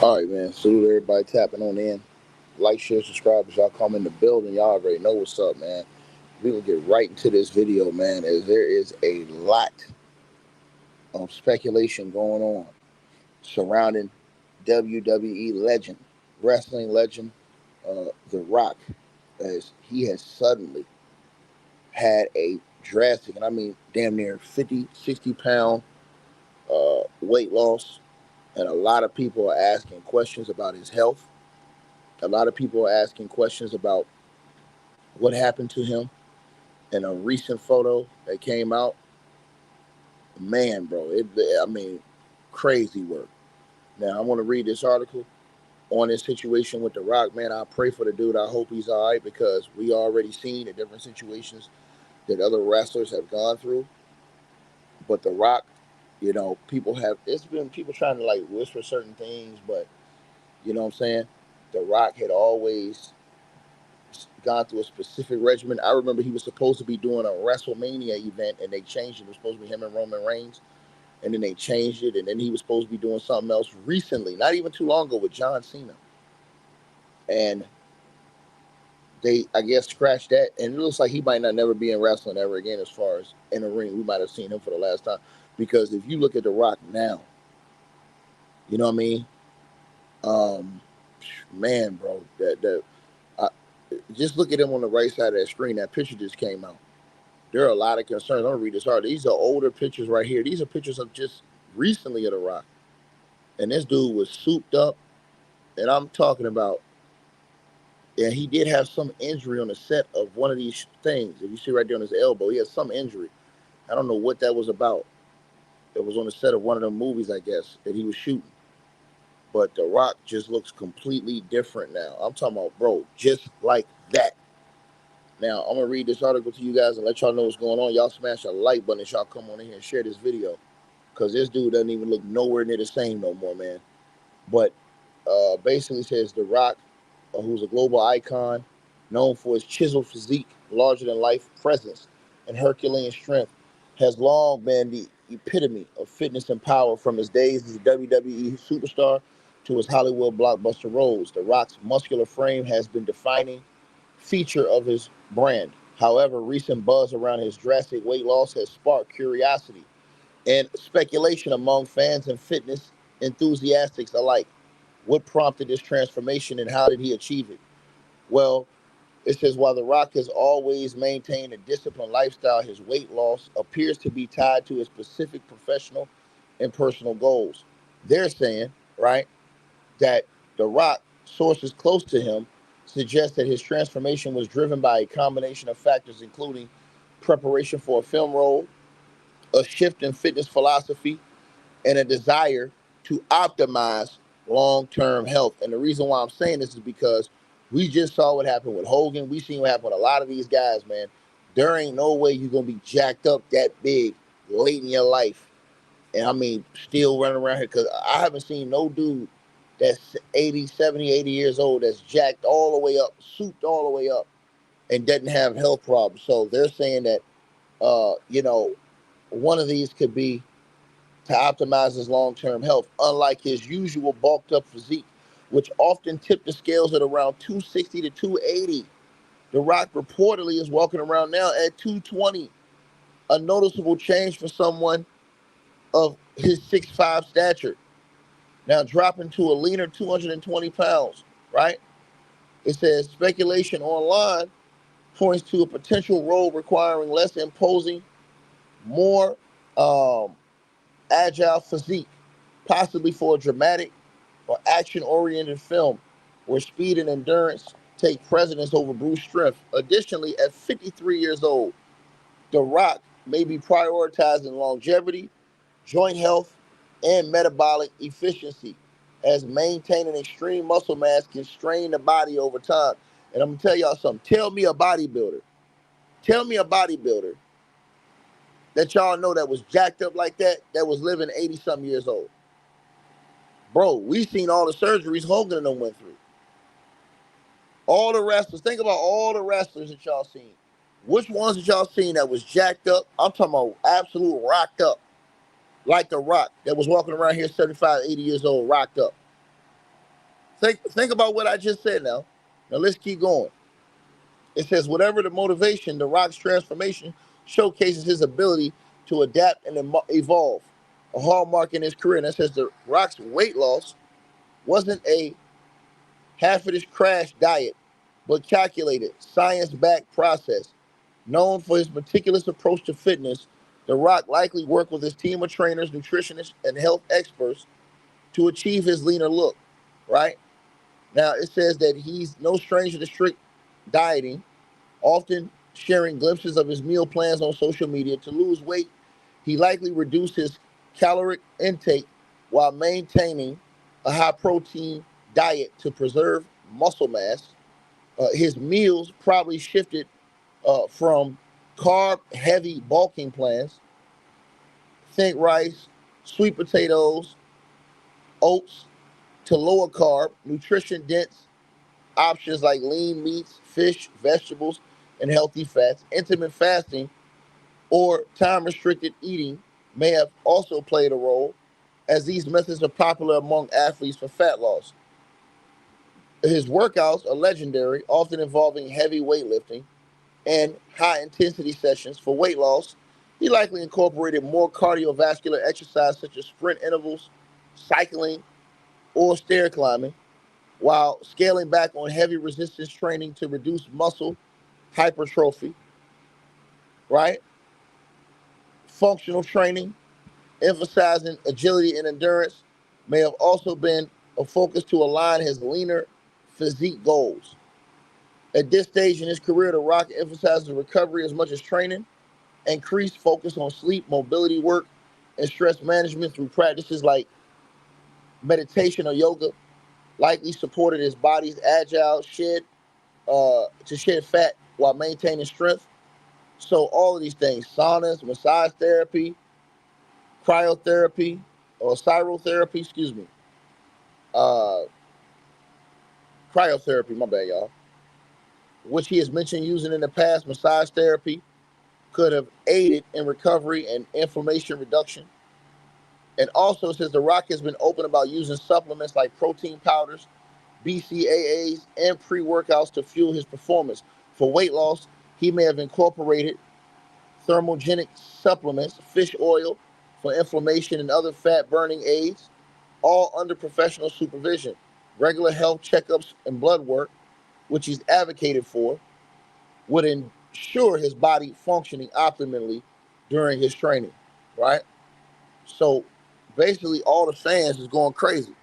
All right, man. Salute everybody tapping on in. Like, share, subscribe. As y'all come in the building, y'all already know what's up, man. We gonna get right into this video, man, as there is a lot of speculation going on surrounding WWE legend, wrestling legend, The Rock, as he has suddenly had a drastic, and I mean damn near 50, 60 pound weight loss. And a lot of people are asking questions about his health. A lot of people are asking questions about what happened to him. In a recent photo that came out, man, bro, I mean, crazy work. Now, I want to read this article on this situation with The Rock, man. I pray for the dude. I hope he's all right because we already seen the different situations that other wrestlers have gone through. But The Rock, people have, it's been people trying to like whisper certain things, but you know what I'm saying? The Rock had always gone through a specific regimen. I remember he was supposed to be doing a WrestleMania event and they changed it. It was supposed to be him and Roman Reigns, and then they changed it, and then he was supposed to be doing something else recently, not even too long ago, with John Cena. And they, I guess, scratched that, and it looks like he might not never be in wrestling ever again as far as in the ring. We might have seen him for the last time. Because if you look at The Rock now, you know what I mean? Um, man, bro, that I, just look at him on the right side of that screen. That picture just came out. There are a lot of concerns. I'm gonna read this hard. These are older pictures right here. These are pictures of just recently of The Rock. And this dude was souped up. And I'm talking about, and he did have some injury on the set of one of these things. If you see right there on his elbow, he had some injury. I don't know what that was about. It was on the set of one of the movies, I guess, that he was shooting. But The Rock just looks completely different now. I'm talking about, bro, just like that. Now, I'm going to read this article to you guys and let y'all know what's going on. Y'all smash a like button as y'all come on in here and share this video. Because this dude doesn't even look nowhere near the same no more, man. But basically says The Rock, who's a global icon, known for his chiseled physique, larger than life presence, and Herculean strength, has long been the epitome of fitness and power from his days as a WWE superstar to his Hollywood blockbuster roles. The Rock's muscular frame has been defining feature of his brand. However, recent buzz around his drastic weight loss has sparked curiosity and speculation among fans and fitness enthusiasts alike. What prompted this transformation and how did he achieve it? Well, it says while The Rock has always maintained a disciplined lifestyle, his weight loss appears to be tied to his specific professional and personal goals. They're saying, right, that The Rock, sources close to him, suggest that his transformation was driven by a combination of factors, including preparation for a film role, a shift in fitness philosophy, and a desire to optimize long-term health. And the reason why I'm saying this is because we just saw what happened with Hogan. We seen what happened with a lot of these guys, man. There ain't no way you're gonna be jacked up that big late in your life. And I mean, still running around here because I haven't seen no dude that's 80, 70, 80 years old that's jacked all the way up, souped all the way up, and doesn't have health problems. So they're saying that, one of these could be to optimize his long term health, unlike his usual bulked up physique, which often tipped the scales at around 260 to 280. The Rock reportedly is walking around now at 220, a noticeable change for someone of his 6'5" stature. Now dropping to a leaner 220 pounds, right? It says speculation online points to a potential role requiring less imposing, more um, agile physique, possibly for a dramatic or action-oriented film where speed and endurance take precedence over brute strength. Additionally, at 53 years old, The Rock may be prioritizing longevity, joint health, and metabolic efficiency, as maintaining extreme muscle mass can strain the body over time. And I'm gonna tell y'all something. Tell me a bodybuilder that y'all know that was jacked up like that was living 80 something years old. Bro, we seen all the surgeries Hogan and them went through. All the wrestlers. Think about all the wrestlers that y'all seen. Which ones that y'all seen that was jacked up? I'm talking about absolute rocked up. Like The Rock that was walking around here 75, 80 years old, rocked up. Think about what I just said now. Now let's keep going. It says, whatever the motivation, The Rock's transformation showcases his ability to adapt and evolve, a hallmark in his career. And that says The Rock's weight loss wasn't a half-ish crash diet, but calculated, science-backed process. Known for his meticulous approach to fitness, The Rock likely worked with his team of trainers, nutritionists, and health experts to achieve his leaner look, right? Now, it says that he's no stranger to strict dieting, often sharing glimpses of his meal plans on social media. To lose weight, he likely reduced his caloric intake while maintaining a high protein diet to preserve muscle mass. His meals probably shifted from carb heavy bulking plans, think rice, sweet potatoes, oats, to lower carb, nutrition dense options like lean meats, fish, vegetables, and healthy fats. Intermittent fasting or time restricted eating may have also played a role, as these methods are popular among athletes for fat loss. His workouts are legendary, often involving heavy weightlifting and high intensity sessions. For weight loss, he likely incorporated more cardiovascular exercise such as sprint intervals, cycling, or stair climbing, while scaling back on heavy resistance training to reduce muscle hypertrophy, right? Functional training, emphasizing agility and endurance, may have also been a focus to align his leaner physique goals. At this stage in his career, The Rock emphasizes recovery as much as training, increased focus on sleep, mobility work, and stress management through practices like meditation or yoga, likely supported his body's agile to shed fat while maintaining strength. So all of these things, saunas, massage therapy, cryotherapy, or cryotherapy, excuse me, uh, cryotherapy, my bad, y'all, which he has mentioned using in the past, massage therapy could have aided in recovery and inflammation reduction. And also, since The Rock has been open about using supplements like protein powders, BCAAs, and pre-workouts to fuel his performance. For weight loss, he may have incorporated thermogenic supplements, fish oil for inflammation and other fat-burning aids, all under professional supervision. Regular health checkups and blood work, which he's advocated for, would ensure his body functioning optimally during his training, right? So basically, all the fans is going crazy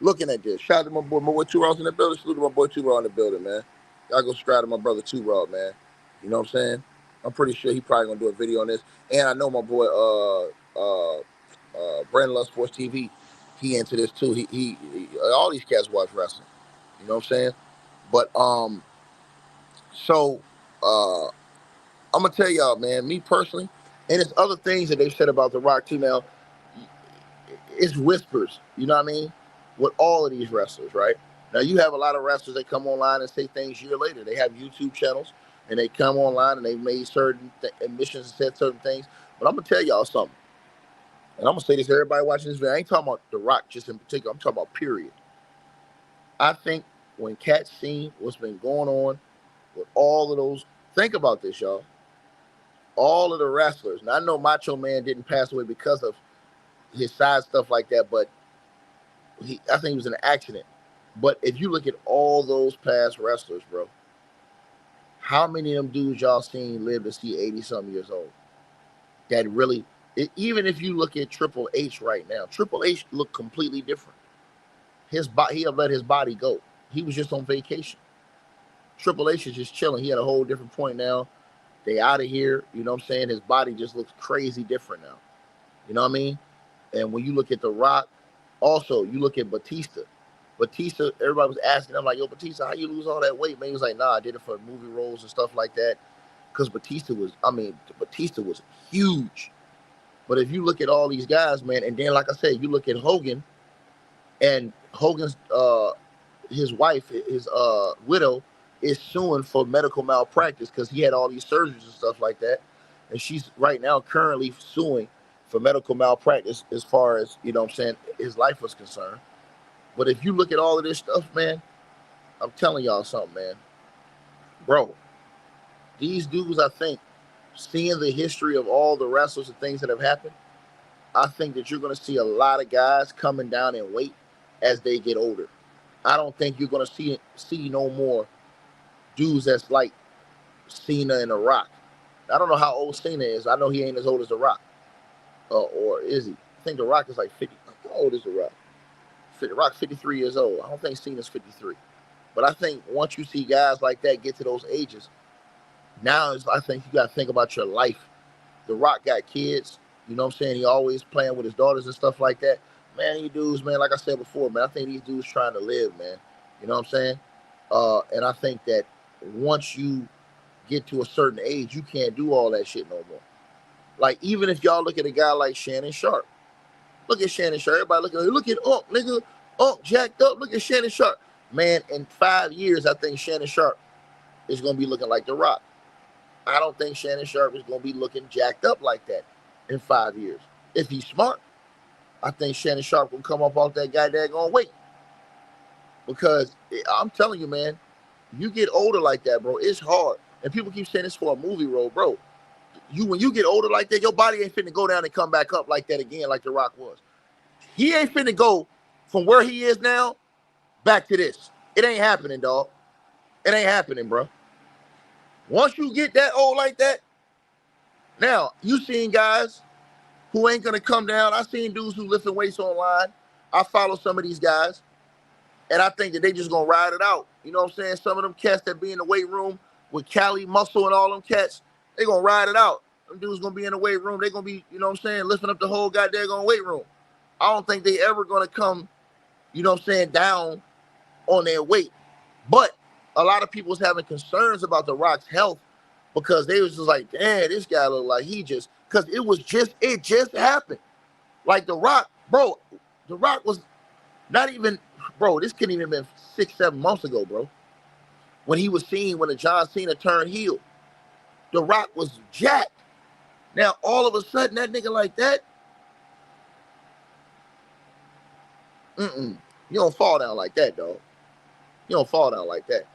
looking at this. Shout out to my boy Two Raws in the building. Salute to my boy Two Raw in the building, man. Y'all go subscribe to my brother Two Raw, man. You know what I'm saying? I'm pretty sure he probably gonna do a video on this. And I know my boy Brandon Love Sports TV, he into this too. He all these cats watch wrestling. You know what I'm saying? But so I'm gonna tell y'all, man, me personally, and it's other things that they've said about The Rock too now. It's whispers, you know what I mean? With all of these wrestlers, right? Now you have a lot of wrestlers that come online and say things year later. They have YouTube channels and they come online and they made certain admissions and said certain things. But I'm gonna tell y'all something, and I'm gonna say this to everybody watching this video. I ain't talking about The Rock just in particular. I'm talking about period. I think when Cat seen what's been going on with all of those, think about this, y'all. All of the wrestlers. Now I know Macho Man didn't pass away because of his side stuff like that, but I think it was an accident. But if you look at all those past wrestlers, bro, how many of them dudes y'all seen live to see 80 something years old? That really, even if you look at Triple H right now, Triple H looked completely different. His body, he had let his body go. He was just on vacation. Triple H is just chilling. He had a whole different point now. They out of here. You know what I'm saying? His body just looks crazy different now. You know what I mean? And when you look at The Rock, also you look at Batista. Batista, everybody was asking, I'm like, yo, Batista, how you lose all that weight? Man, he was like, nah, I did it for movie roles and stuff like that. Because Batista was huge. But if you look at all these guys, man, and then like I said, you look at Hogan, and Hogan's his wife, his widow, is suing for medical malpractice because he had all these surgeries and stuff like that. And she's right now currently suing for medical malpractice as far as, you know what I'm saying, his life was concerned. But if you look at all of this stuff, man, I'm telling y'all something, man. Bro, these dudes, I think, seeing the history of all the wrestlers and things that have happened, I think that you're going to see a lot of guys coming down in weight as they get older. I don't think you're going to see no more dudes that's like Cena and The Rock. I don't know how old Cena is. I know he ain't as old as The Rock. Or is he? I think The Rock is like 50. How old is The Rock? The Rock 53 years old. I don't think Cena's 53. But I think once you see guys like that get to those ages, now I think you got to think about your life. The Rock got kids. You know what I'm saying? He always playing with his daughters and stuff like that. Man, these dudes, man, like I said before, man, I think these dudes trying to live, man. You know what I'm saying? And I think that once you get to a certain age, you can't do all that shit no more. Like, even if y'all look at a guy like Shannon Sharp. Look at Shannon Sharp. Everybody look at Unk, nigga. Unk jacked up. Look at Shannon Sharp. Man, in 5 years, I think Shannon Sharp is going to be looking like The Rock. I don't think Shannon Sharp is going to be looking jacked up like that in 5 years. If he's smart, I think Shannon Sharp will come up off that guy daggone weight. Because I'm telling you, man, you get older like that, bro, it's hard. And people keep saying this for a movie role, bro. When you get older like that, your body ain't finna go down and come back up like that again, like The Rock was. He ain't finna go from where he is now back to this. It ain't happening, dog. It ain't happening, bro. Once you get that old like that, now you seen guys who ain't gonna come down. I seen dudes who lifting weights online. I follow some of these guys, and I think that they just gonna ride it out. You know what I'm saying? Some of them cats that be in the weight room with Cali Muscle and all them cats, they gonna ride it out. Them dudes gonna be in the weight room. They gonna be, you know what I'm saying, lifting up the whole goddamn weight room. I don't think they ever gonna come, you know what I'm saying, down on their weight. But a lot of people's having concerns about The Rock's health because they was just like, damn, this guy look like he just, because it just happened. Like The Rock, bro, The Rock was not even, bro, this couldn't even have been 6-7 months ago, bro. When he was seen when the John Cena turned heel. The Rock was jacked. Now, all of a sudden, that nigga like that, you don't fall down like that, dog. You don't fall down like that.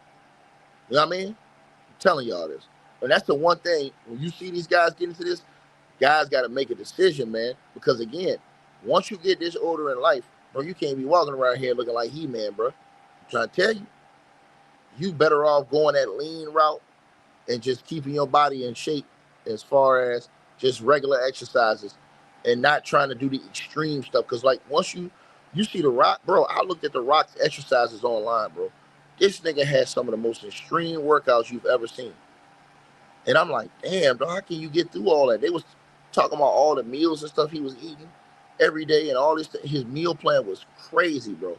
You know what I mean? I'm telling y'all this. And that's the one thing, when you see these guys get into this, guys got to make a decision, man. Because, again, once you get this older in life, bro, you can't be walking around here looking like He-Man, bro. I'm trying to tell you. You better off going that lean route and just keeping your body in shape as far as just regular exercises and not trying to do the extreme stuff. Because, like, once you see The Rock, bro, I looked at The Rock's exercises online, bro. This nigga has some of the most extreme workouts you've ever seen. And I'm like, damn, dog, how can you get through all that? They was talking about all the meals and stuff he was eating every day and all this. His meal plan was crazy, bro.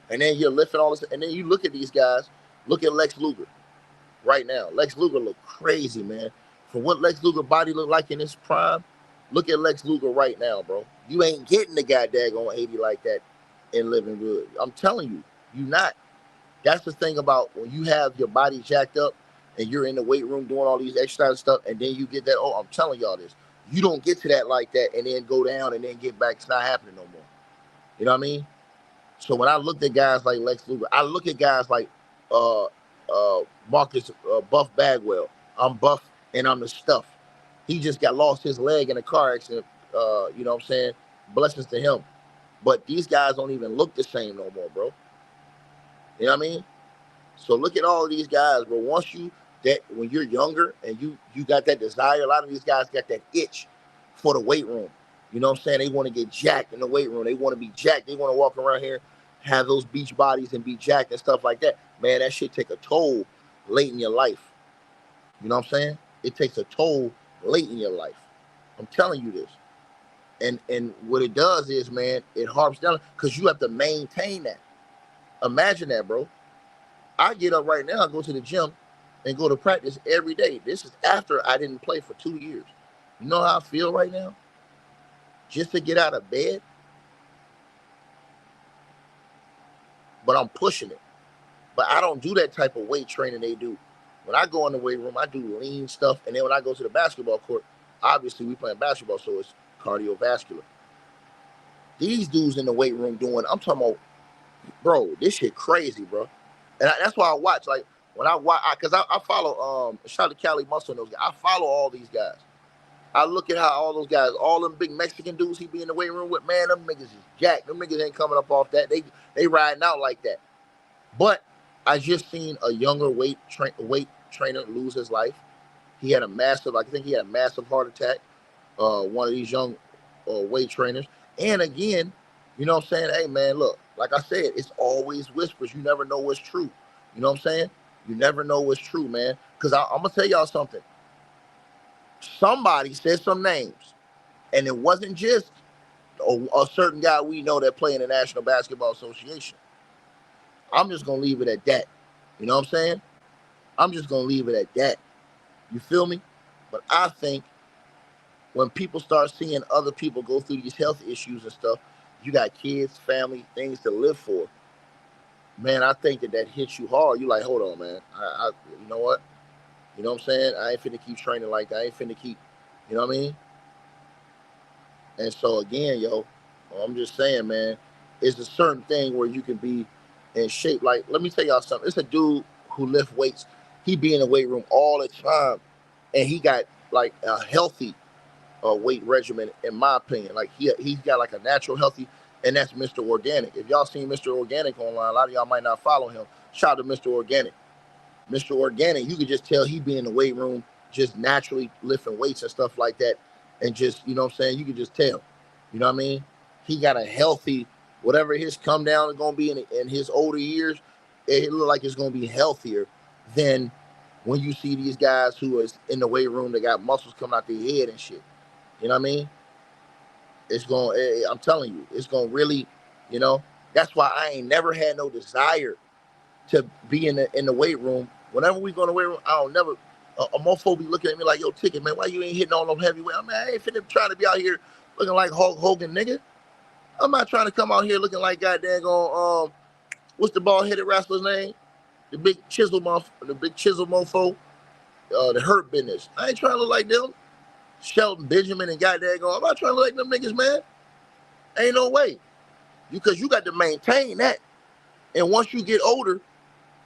And then you're lifting all this. And then you look at these guys. Look at Lex Luger right now. Lex Luger look crazy, man. For what Lex Luger body looked like in his prime, look at Lex Luger right now, bro. You ain't getting the guy daggone 80 like that and living good. I'm telling you, you not. That's the thing about when you have your body jacked up and you're in the weight room doing all these exercise stuff, and then you get that, I'm telling y'all this. You don't get to that like that and then go down and then get back. It's not happening no more. You know what I mean? So when I looked at guys like Lex Luger, I look at guys like Marcus Buff Bagwell. I'm buff and I'm the stuff. He just got lost his leg in a car accident. You know what I'm saying? Blessings to him. But these guys don't even look the same no more, bro. You know what I mean? So look at all of these guys, bro. When you're younger and you got that desire, a lot of these guys got that itch for the weight room. You know what I'm saying? They want to get jacked in the weight room. They want to be jacked. They want to walk around here, have those beach bodies and be jacked and stuff like that. Man, that shit take a toll late in your life. You know what I'm saying? It takes a toll late in your life. I'm telling you this. And what it does is, man, it harps down because you have to maintain that. Imagine that, bro. I get up right now, go to the gym, and go to practice every day. This is after I didn't play for 2 years. You know how I feel right now? Just to get out of bed. But I'm pushing it. But I don't do that type of weight training they do. When I go in the weight room, I do lean stuff. And then when I go to the basketball court, obviously we playing basketball, so it's cardiovascular. These dudes in the weight room doing, I'm talking about bro, this shit crazy, bro. And that's why I watch. Like when I watch, because I follow shout out to Cali Muscle and those guys. I follow all these guys. I look at how all those guys, all them big Mexican dudes he be in the weight room with, man, them niggas is jacked. Them niggas ain't coming up off that. They riding out like that. But I just seen a younger weight trainer lose his life. He had a massive, I think he had a massive heart attack. One of these young weight trainers. And again, you know what I'm saying? Hey man, look, like I said, it's always whispers. You never know what's true. You know what I'm saying? You never know what's true, man. Because I'm gonna tell y'all something. Somebody said some names, and it wasn't just a certain guy we know that play in the National Basketball Association. I'm just gonna leave it at that. You know what I'm saying? I'm just gonna leave it at that. You feel me? But I think when people start seeing other people go through these health issues and stuff, you got kids, family, things to live for. Man, I think that hits you hard. You like, hold on, man. You know what? You know what I'm saying? I ain't finna keep training like that. I ain't finna keep, you know what I mean? And so again, yo, I'm just saying, man, it's a certain thing where you can be in shape. Like, let me tell y'all something. It's a dude who lift weights. He be in the weight room all the time, and he got like a healthy weight regimen, in my opinion. Like he's got like a natural healthy, and that's Mr. Organic. If y'all seen Mr. Organic online, a lot of y'all might not follow him. Shout out to Mr. Organic. Mr. Organic, you could just tell he be in the weight room just naturally lifting weights and stuff like that. And just, you know what I'm saying? You could just tell. You know what I mean? He got a healthy, whatever his come down is going to be in his older years, it look like it's going to be healthier than when you see these guys who is in the weight room that got muscles coming out their head and shit. You know what I mean? It's going, I'm telling you, it's going to really, you know, that's why I ain't never had no desire to be in the weight room. Whenever we go in the weight room, I don't never. A mofo be looking at me like, yo, Ticket, man, why you ain't hitting all them heavyweight? I mean, I ain't finna trying to be out here looking like Hulk Hogan, nigga. I'm not trying to come out here looking like goddamn what's the bald headed wrestler's name? The big chisel mofo, the Hurt Business. I ain't trying to look like them. Shelton Benjamin and goddamn I'm not trying to look like them niggas, man. Ain't no way. Because you got to maintain that. And once you get older,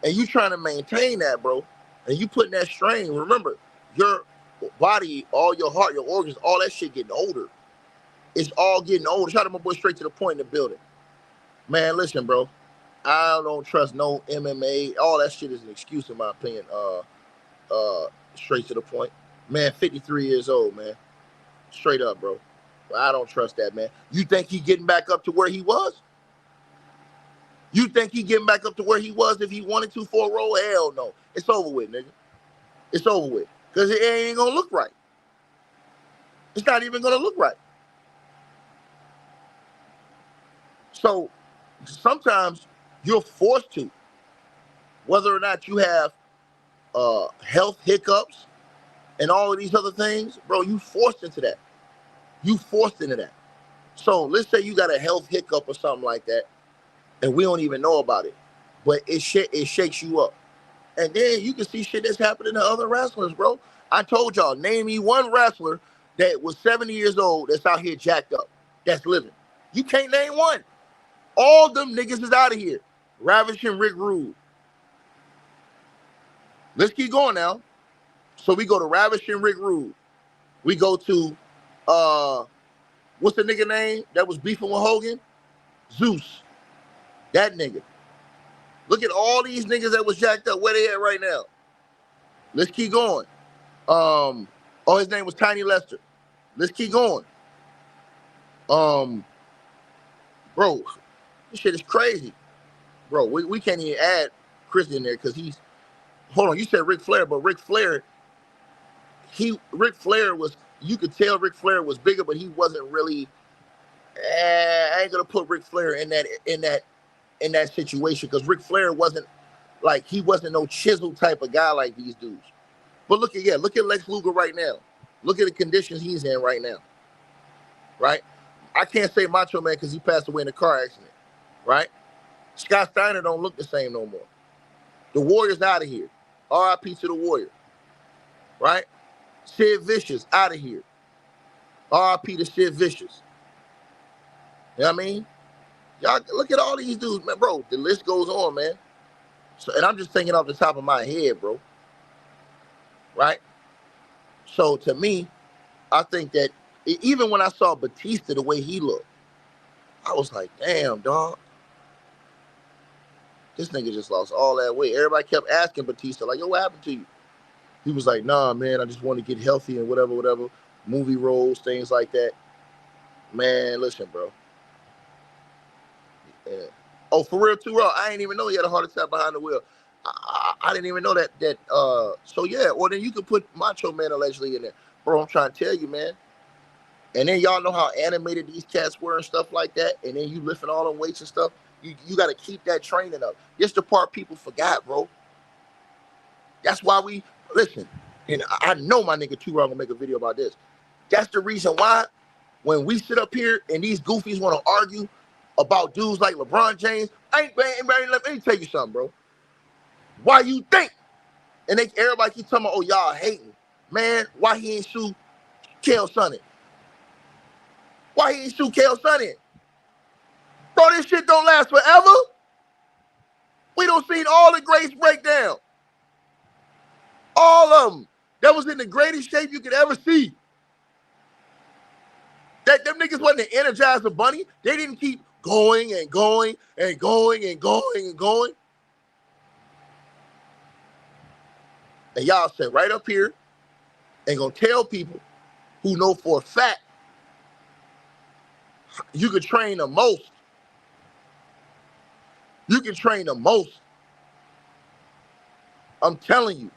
and you trying to maintain that, bro, and you putting that strain, remember, your body, all your heart, your organs, all that shit getting older. It's all getting older. Shout out to my boy Straight to the Point in the building. Man, listen, bro, I don't trust no MMA. All that shit is an excuse in my opinion. Straight to the Point. Man, 53 years old, man. Straight up, bro. I don't trust that, man. You think he getting back up to where he was? You think he getting back up to where he was if he wanted to for a roll? Hell no. It's over with, nigga. It's over with. Because it ain't going to look right. It's not even going to look right. So sometimes you're forced to. Whether or not you have health hiccups and all of these other things, bro, you forced into that. You forced into that. So let's say you got a health hiccup or something like that, and we don't even know about it. But it shakes you up. And then you can see shit that's happening to other wrestlers, bro. I told y'all, name me one wrestler that was 70 years old that's out here jacked up, that's living. You can't name one. All them niggas is out of here. Ravishing Rick Rude. Let's keep going now. So we go to Ravishing Rick Rude. We go to, what's the nigga name that was beefing with Hogan? Zeus. That nigga. Look at all these niggas that was jacked up. Where they at right now? Let's keep going. His name was Tiny Lester. Let's keep going. Bro, this shit is crazy. Bro, we can't even add Chris in there because he's, hold on, you said Ric Flair, but Ric Flair was, you could tell Ric Flair was bigger, but he wasn't really, I ain't gonna put Ric Flair in that situation because Ric Flair wasn't like, he wasn't no chisel type of guy like these dudes. But look at Lex Luger right now. Look at the conditions he's in right now. Right? I can't say Macho Man because he passed away in a car accident. Right? Scott Steiner don't look the same no more. The Warrior's out of here. R.I.P. to the Warrior. Right? Sid Vicious out of here. R.I.P. to Sid Vicious. You know what I mean? Y'all look at all these dudes, man, bro. The list goes on, man. So, and I'm just thinking off the top of my head, bro. Right? So to me, I think that even when I saw Batista the way he looked, I was like, damn, dog. This nigga just lost all that weight. Everybody kept asking Batista, like, yo, what happened to you? He was like, nah, man, I just want to get healthy and whatever. Movie roles, things like that. Man, listen, bro. Yeah. Oh, for real, too, bro. I didn't even know he had a heart attack behind the wheel. I didn't even know that. So, yeah, well, then you could put Macho Man allegedly in there. Bro, I'm trying to tell you, man. And then y'all know how animated these cats were and stuff like that. And then you lifting all the weights and stuff. You got to keep that training up. This the part people forgot, bro. That's why we, listen, and I know my nigga Too Raw gonna make a video about this. That's the reason why when we sit up here and these goofies want to argue about dudes like LeBron James, let me tell you something, bro. Why you think? And everybody keep talking about, oh, y'all hating. Man, why he ain't sue Chael Sonnen? Why he ain't sue Chael Sonnen? Bro, this shit don't last forever. We don't seen all the greats break down. All of them. That was in the greatest shape you could ever see. That them niggas wasn't the Energizer Bunny. They didn't keep going and going and going and going and going. And y'all sit right up here and gonna tell people who know for a fact you could train the most. You can train the most. I'm telling you.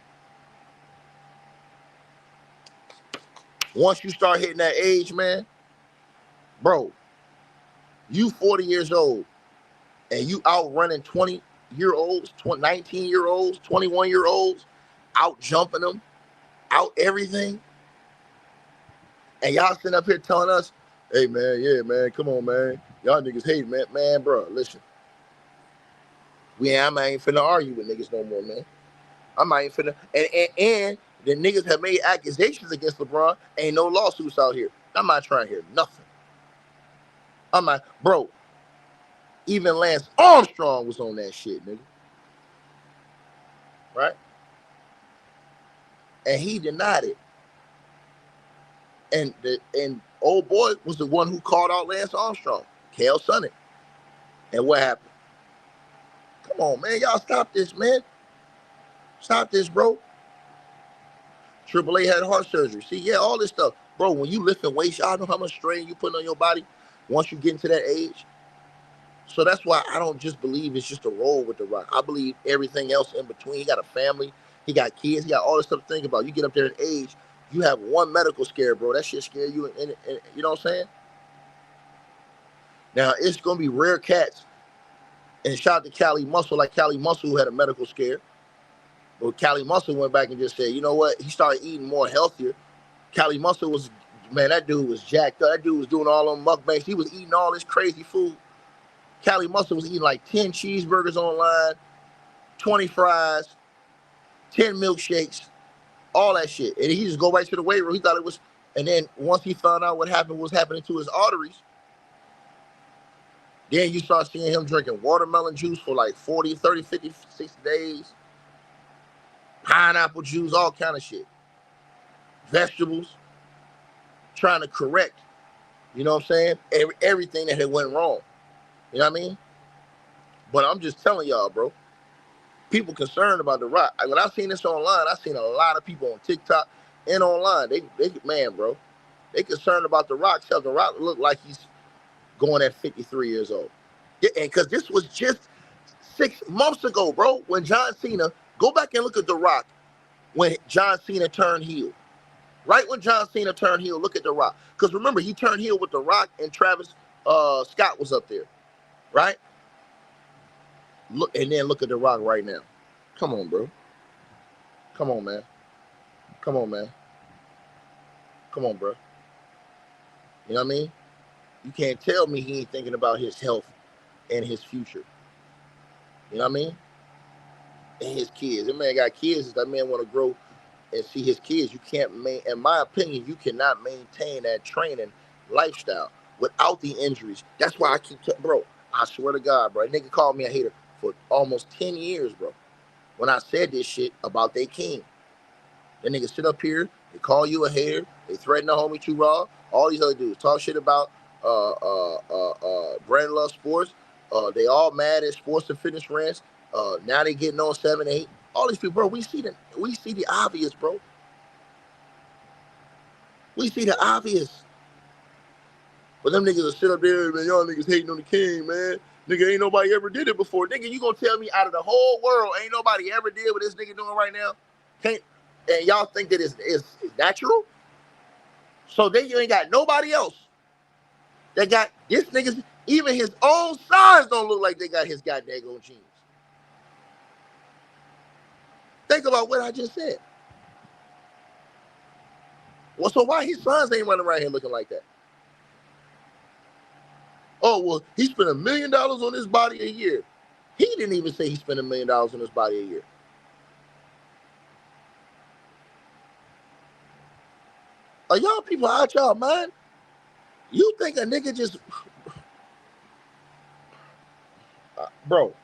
Once you start hitting that age, man, bro, you 40 years old and you outrunning 20-year-olds, 19-year-olds, 21-year-olds, out jumping them, out everything. And y'all sitting up here telling us, hey, man, yeah, man, come on, man. Y'all niggas hate, man. Man, bro, listen. I ain't finna argue with niggas no more, man. I'm not even finna. And the niggas have made accusations against LeBron. Ain't no lawsuits out here. I'm not trying to hear nothing. I'm not, bro. Even Lance Armstrong was on that shit, nigga. Right? And he denied it. And old boy was the one who called out Lance Armstrong, Chael Sonnen. And what happened? Come on, man. Y'all stop this, man. Stop this, bro. Triple A had heart surgery. See, yeah, all this stuff. Bro, when you lifting weights, y'all know how much strain you putting on your body once you get into that age. So that's why I don't just believe it's just a role with The Rock. I believe everything else in between. He got a family. He got kids. He got all this stuff to think about. You get up there in age, you have one medical scare, bro. That shit scare you. And you know what I'm saying? Now, it's going to be rare cats. And shout out to Cali Muscle, like Cali Muscle who had a medical scare. But Cali Muscle went back and just said, you know what? He started eating more healthier. Cali Muscle was, man, that dude was jacked up. That dude was doing all them mukbangs. He was eating all this crazy food. Cali Muscle was eating like 10 cheeseburgers online, 20 fries, 10 milkshakes, all that shit. And he just go right to the weight room. He thought it was, and then once he found out what was happening to his arteries, then you start seeing him drinking watermelon juice for like 40, 30, 50, 60 days, pineapple juice, all kind of shit. Vegetables, trying to correct, you know what I'm saying? Everything that had went wrong. You know what I mean? But I'm just telling y'all, bro. People concerned about The Rock. When I seen this online, I seen a lot of people on TikTok and online. They man, bro. They concerned about The Rock's health. The Rock look like he's going at 53 years old. Yeah, and because this was just 6 months ago, bro, when John Cena, go back and look at The Rock when John Cena turned heel. Right when John Cena turned heel, look at The Rock. Because remember, he turned heel with The Rock and Travis Scott was up there. Right? Look, and then look at The Rock right now. Come on, bro. Come on, man. Come on, man. Come on, bro. You know what I mean? You can't tell me he ain't thinking about his health and his future. You know what I mean? And his kids. That man got kids. That man want to grow and see his kids. You can't, in my opinion, you cannot maintain that training lifestyle without the injuries. That's why I keep bro, I swear to God, bro. A nigga called me a hater for almost 10 years, bro. When I said this shit about they king. That nigga sit up here, they call you a hater, they threaten the homie Too Raw, all these other dudes talk shit about Brand Love Sports. They all mad at Sports and Fitness Rants. Now they getting on 7-8. All these people, bro, we see the obvious, bro. We see the obvious. But them niggas will sit up there, man, y'all niggas hating on the king, man. Nigga, ain't nobody ever did it before. Nigga, you gonna tell me out of the whole world, ain't nobody ever did what this nigga doing right now? Can't, and y'all think that it's natural? So then you ain't got nobody else that got this niggas, even his own sons don't look like they got his goddamn genes. Think about what I just said. Well, so why his sons ain't running around here looking like that? Oh, well, he spent $1 million on his body a year. He didn't even say he spent $1 million on his body a year. Are y'all people out y'all mind? You think a nigga just... bro,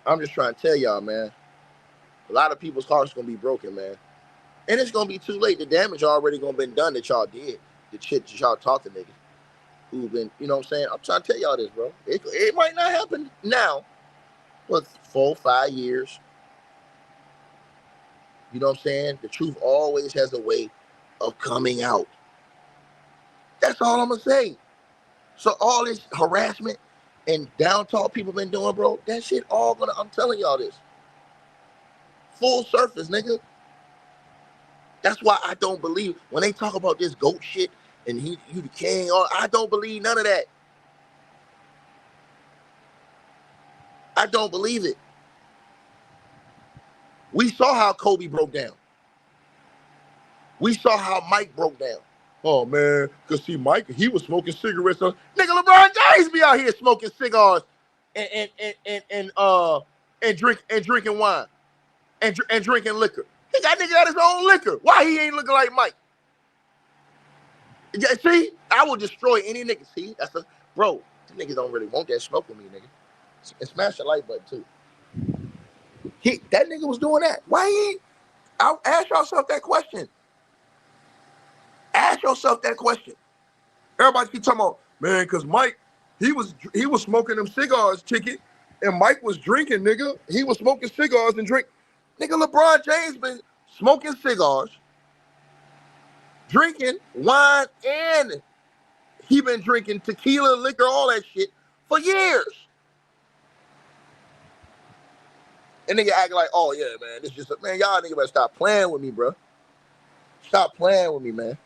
I'm just trying to tell y'all, man. A lot of people's hearts gonna be broken, man. And it's gonna be too late. The damage already gonna been done that y'all did. The shit that y'all taught the niggas who've been, you know what I'm saying? I'm trying to tell y'all this, bro. It might not happen now, but 4, 5 years. You know what I'm saying? The truth always has a way of coming out. That's all I'm gonna say. So all this harassment and down talk people been doing, bro, that shit all gonna, I'm telling y'all this. Full surface, nigga. That's why I don't believe when they talk about this GOAT shit and you the king, I don't believe none of that. I don't believe it. We saw how Kobe broke down. We saw how Mike broke down. Oh man, cause see Mike, he was smoking cigarettes. Nigga, LeBron James be out here smoking cigars and drinking wine and drinking liquor. He got nigga got his own liquor. Why he ain't looking like Mike? See, I will destroy any nigga. See, that's a bro. The niggas don't really want that smoke with me, nigga. And smash the like button too. That nigga was doing that. Why he ain't? I'll ask yourself that question. Ask yourself that question. Everybody keep talking about, man, because Mike, he was smoking them cigars, ticket, and Mike was drinking, nigga. He was smoking cigars and drink. Nigga, LeBron James been smoking cigars, drinking wine, and he been drinking tequila, liquor, all that shit for years. And nigga acting like, oh yeah, man, this just man, y'all nigga better stop playing with me, bro. Stop playing with me, man.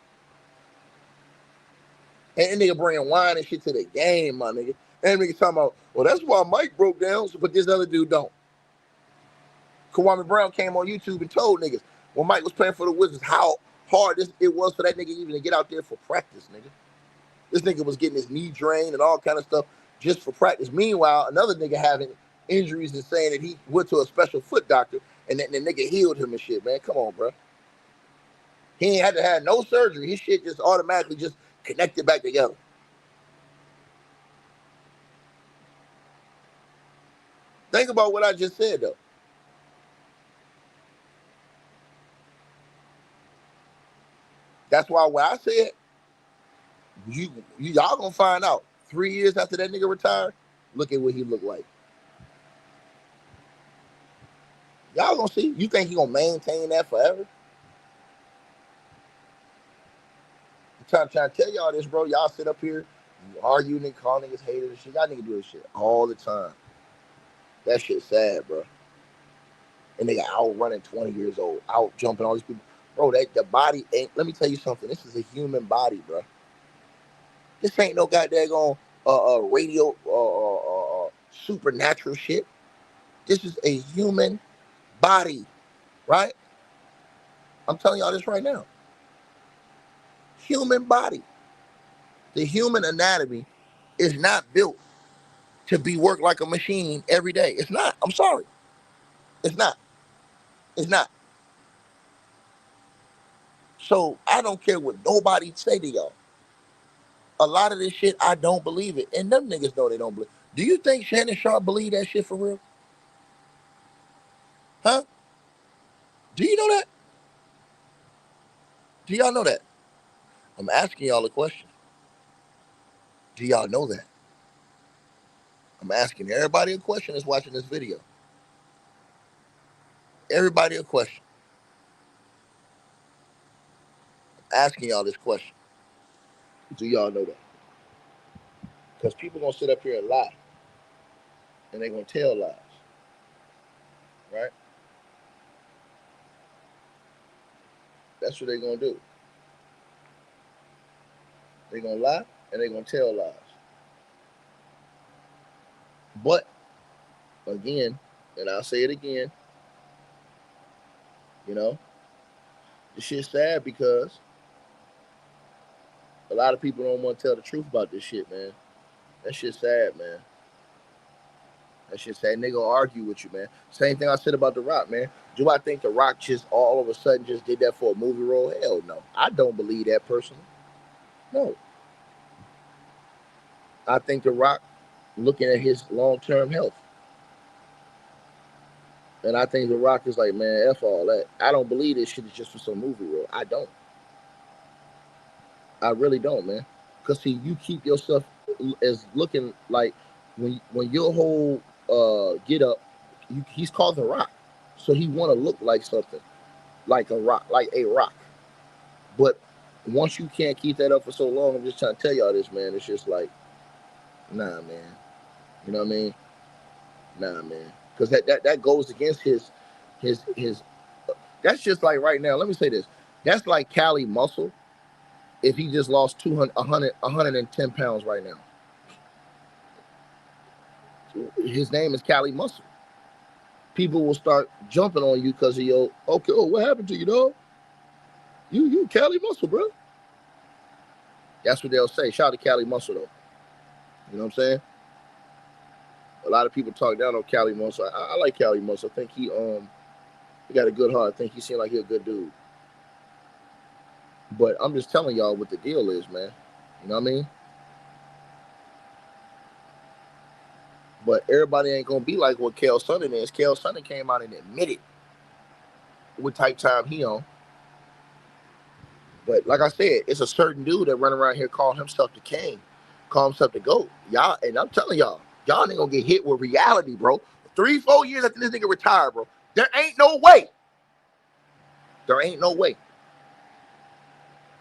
And nigga bringing wine and shit to the game, my nigga. And nigga talking about, well, that's why Mike broke down, but this other dude don't. Kwame Brown came on YouTube and told niggas when Mike was playing for the Wizards how hard it was for that nigga even to get out there for practice, nigga. This nigga was getting his knee drained and all kind of stuff just for practice. Meanwhile, another nigga having injuries and saying that he went to a special foot doctor and that the nigga healed him and shit, man. Come on, bro. He ain't had to have no surgery. His shit just automatically just connected back together. Think about what I just said, though. That's why when I said, y'all gonna find out 3 years after that nigga retired, look at what he looked like. Y'all gonna see. You think he gonna maintain that forever? I'm trying to tell y'all this, bro. Y'all sit up here, you arguing and calling niggas haters and shit. Y'all niggas do this shit all the time. That shit's sad, bro. And they got out running 20 years old, out jumping all these people. Bro, the body ain't, let me tell you something. This is a human body, bro. This ain't no goddamn radio supernatural shit. This is a human body, right? I'm telling y'all this right now. Human body. The human anatomy is not built to be worked like a machine every day. It's not. I'm sorry. It's not. It's not. So I don't care what nobody say to y'all. A lot of this shit, I don't believe it. And them niggas know they don't believe. Do you think Shannon Sharp believe that shit for real? Huh? Do you know that? Do y'all know that? I'm asking y'all a question. Do y'all know that? I'm asking everybody a question that's watching this video. Everybody a question. I'm asking y'all this question. Do y'all know that? Because people gonna sit up here and lie, and they gonna tell lies, right? That's what they gonna do. They gonna lie and they gonna tell lies. But again, and I'll say it again, you know, this shit's sad because a lot of people don't want to tell the truth about this shit, man. That shit's sad, man. That shit's sad. And they gonna argue with you, man. Same thing I said about The Rock, man. Do I think The Rock just all of a sudden just did that for a movie role? Hell no. I don't believe that personally. No. I think The Rock looking at his long term health. And I think The Rock is like, man, F all that. I don't believe this shit is just for some movie role. I don't. I really don't, man. Because see, you keep yourself as looking like when your whole get up, he's called The Rock. So he want to look like something, like a rock, like a rock. But once you can't keep that up for so long, I'm just trying to tell y'all this, man. It's just like, nah, man. You know what I mean? Nah, man. Because that goes against his. That's just like right now. Let me say this. That's like Cali Muscle if he just lost 200, 110 pounds right now. His name is Cali Muscle. People will start jumping on you because of your, okay, oh, what happened to you, dog? You Cali Muscle, bro. That's what they'll say. Shout out to Cali Muscle, though. You know what I'm saying? A lot of people talk down on Cali Muscle. I like Cali Muscle. I think he got a good heart. I think he seemed like he a good dude. But I'm just telling y'all what the deal is, man. You know what I mean? But everybody ain't gonna be like what Chael Sonnen is. Chael Sonnen came out and admitted what type time he on. But like I said, it's a certain dude that run around here calling himself the king, call himself the GOAT. Y'all, and I'm telling y'all ain't gonna get hit with reality, bro. 3-4 years after this nigga retired, bro. There ain't no way. There ain't no way.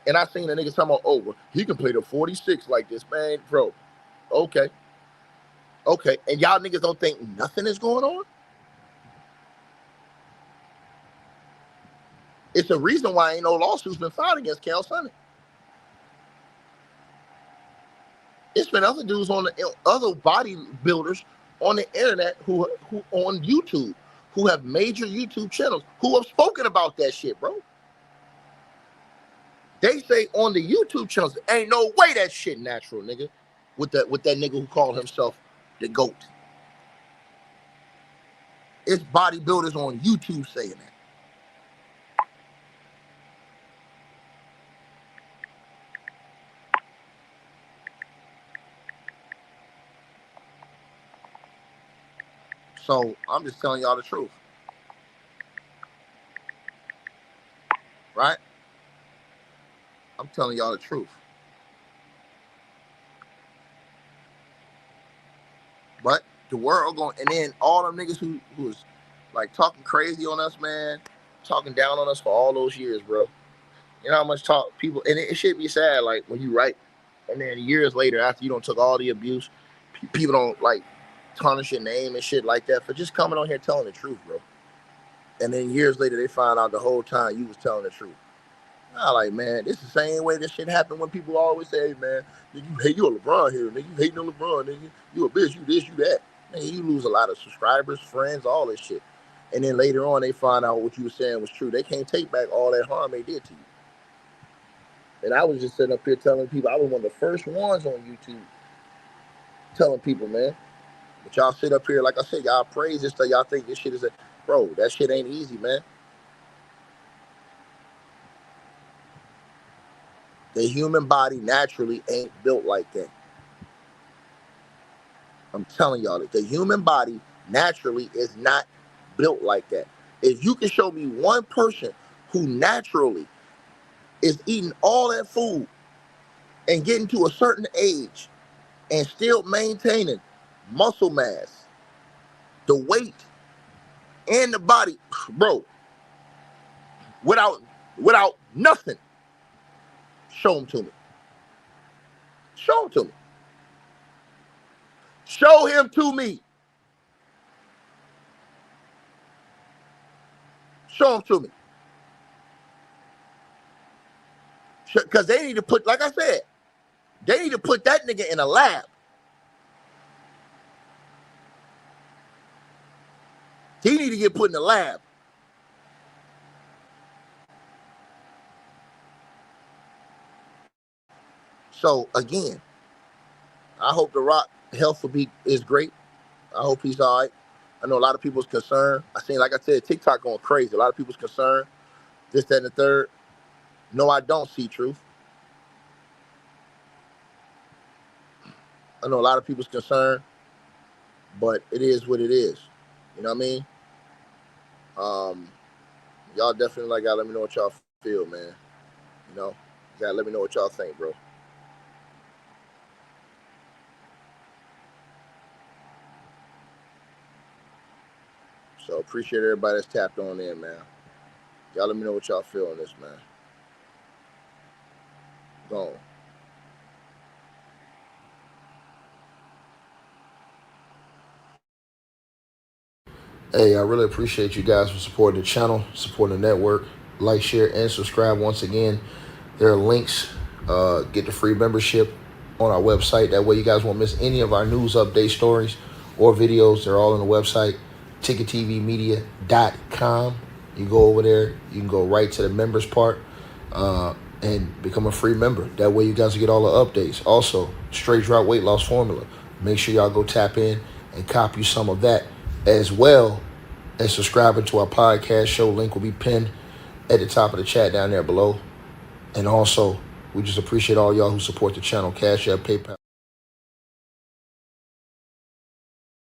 And I seen a nigga talking about, oh, he can play the 46 like this, man, bro. Okay. Okay. And y'all niggas don't think nothing is going on? It's a reason why ain't no lawsuits been filed against Chael Sonnen. It's been other dudes on the other bodybuilders on the internet who on YouTube who have major YouTube channels who have spoken about that shit, bro. They say on the YouTube channels, ain't no way that shit natural, nigga. With that nigga who called himself the GOAT. It's bodybuilders on YouTube saying that. So I'm just telling y'all the truth. Right? I'm telling y'all the truth. But the world going, and then all them niggas who was like talking crazy on us, man, talking down on us for all those years, bro. You know how much talk people, and it should be sad, like when you write, and then years later, after you don't took all the abuse, people don't like tarnish your name and shit like that for just coming on here telling the truth, bro. And then years later, they find out the whole time you was telling the truth. I like, man, this is the same way this shit happened when people always say, hey, man, nigga, you hate you a LeBron here, nigga, you hating on LeBron, nigga, you a bitch, you this, you that. Man, you lose a lot of subscribers, friends, all this shit. And then later on, they find out what you were saying was true. They can't take back all that harm they did to you. And I was just sitting up here telling people, I was one of the first ones on YouTube telling people, man. But y'all sit up here, like I said, y'all praise this stuff. Y'all think this shit is bro, that shit ain't easy, man. The human body naturally ain't built like that. I'm telling y'all that the human body naturally is not built like that. If you can show me one person who naturally is eating all that food and getting to a certain age and still maintaining muscle mass, the weight, and the body, bro, without nothing, show them to me. Show him to me. Show him to me. Show him to me. Because they need to put, like I said, they need to put that nigga in a lab. He need to get put in a lab. So again, I hope The Rock health is great. I hope he's all right. I know a lot of people's concerned. I seen, like I said, TikTok going crazy. A lot of people's concerned. This, that, and the third. No, I don't see truth. I know a lot of people's concerned, but it is what it is. You know what I mean? Y'all definitely gotta let me know what y'all feel, man. You know, you gotta let me know what y'all think, bro. So appreciate everybody that's tapped on in, man. Y'all let me know what y'all feel on this, man. Go on. Hey, I really appreciate you guys for supporting the channel, supporting the network. Like, share, and subscribe. Once again, there are links. Get the free membership on our website. That way you guys won't miss any of our news update stories or videos. They're all on the website, ticketvmedia.com. You go over there. You can go right to the members part and become a free member. That way you guys will get all the updates. Also, Straight Drop Weight Loss Formula. Make sure y'all go tap in and copy some of that, as well as subscribing to our podcast show. Link will be pinned at the top of the chat down there below. And also, we just appreciate all y'all who support the channel. Cash App, PayPal.